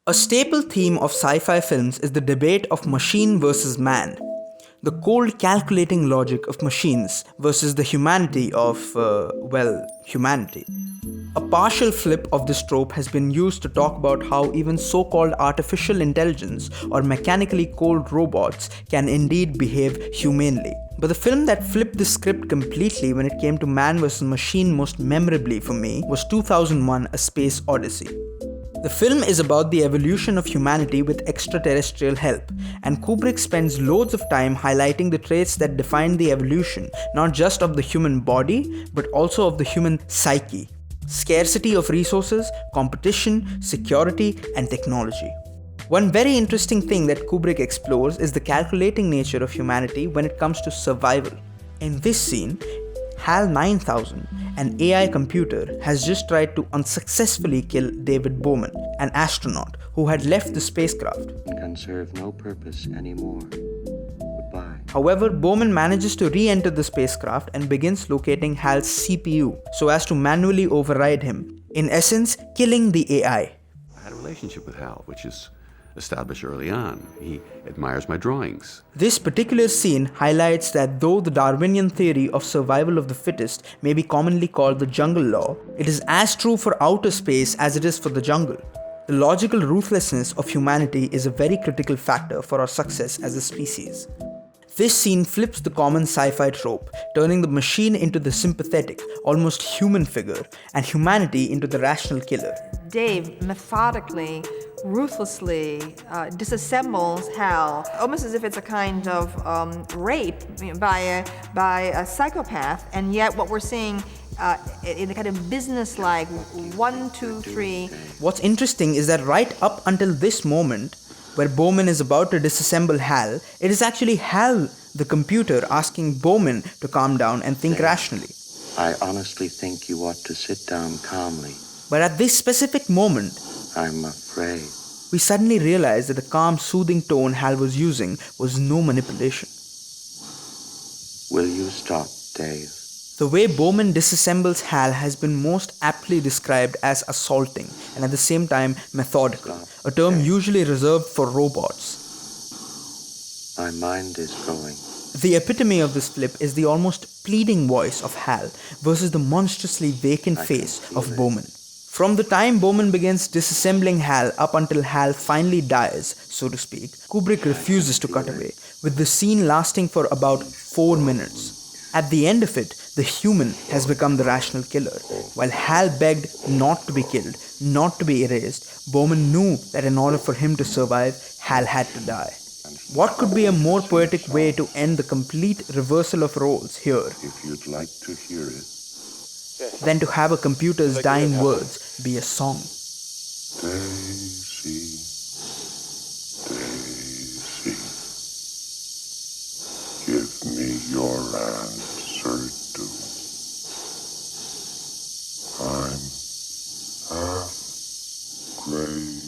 A staple theme of sci-fi films is the debate of machine versus man. The cold calculating logic of machines versus the humanity of, humanity. A partial flip of this trope has been used to talk about how even so-called artificial intelligence or mechanically cold robots can indeed behave humanely. But the film that flipped the script completely when it came to man versus machine most memorably for me was 2001: A Space Odyssey. The film is about the evolution of humanity with extraterrestrial help, and Kubrick spends loads of time highlighting the traits that define the evolution not just of the human body, but also of the human psyche. Scarcity of resources, competition, security, and technology. One very interesting thing that Kubrick explores is the calculating nature of humanity when it comes to survival. In this scene, HAL 9000, an AI computer, has just tried to unsuccessfully kill David Bowman, an astronaut who had left the spacecraft. Can serve no purpose anymore. Goodbye. However, Bowman manages to re-enter the spacecraft and begins locating HAL's CPU so as to manually override him, in essence, killing the AI. I had a relationship with Hal, which is established early on. He admires my drawings. This particular scene highlights that though the Darwinian theory of survival of the fittest may be commonly called the jungle law, it is as true for outer space as it is for the jungle. The logical ruthlessness of humanity is a very critical factor for our success as a species. This scene flips the common sci-fi trope, turning the machine into the sympathetic, almost human figure, and humanity into the rational killer. Dave methodically, ruthlessly disassembles HAL, almost as if it's a kind of rape by a psychopath, and yet what we're seeing in the kind of business-like 1, 2, 3. What's interesting is that right up until this moment, where Bowman is about to disassemble HAL, it is actually HAL, the computer, asking Bowman to calm down and think rationally. I honestly think you ought to sit down calmly. But at this specific moment, I'm afraid. we suddenly realize that the calm, soothing tone HAL was using was no manipulation. Will you stop, Dave? The way Bowman disassembles HAL has been most aptly described as assaulting and at the same time methodical, a term usually reserved for robots. My mind is going. The epitome of this flip is the almost pleading voice of HAL versus the monstrously vacant face of Bowman. From the time Bowman begins disassembling HAL up until HAL finally dies, so to speak, Kubrick refuses to cut away, with the scene lasting for about 4 minutes. At the end of it, the human has become the rational killer. While HAL begged not to be killed, not to be erased, Bowman knew that in order for him to survive, HAL had to die. What could be a more poetic way to end the complete reversal of roles here If you'd like to hear it. than to have a computer's dying words be a song? Daisy, Daisy, give me your answer too. I'm half crazy.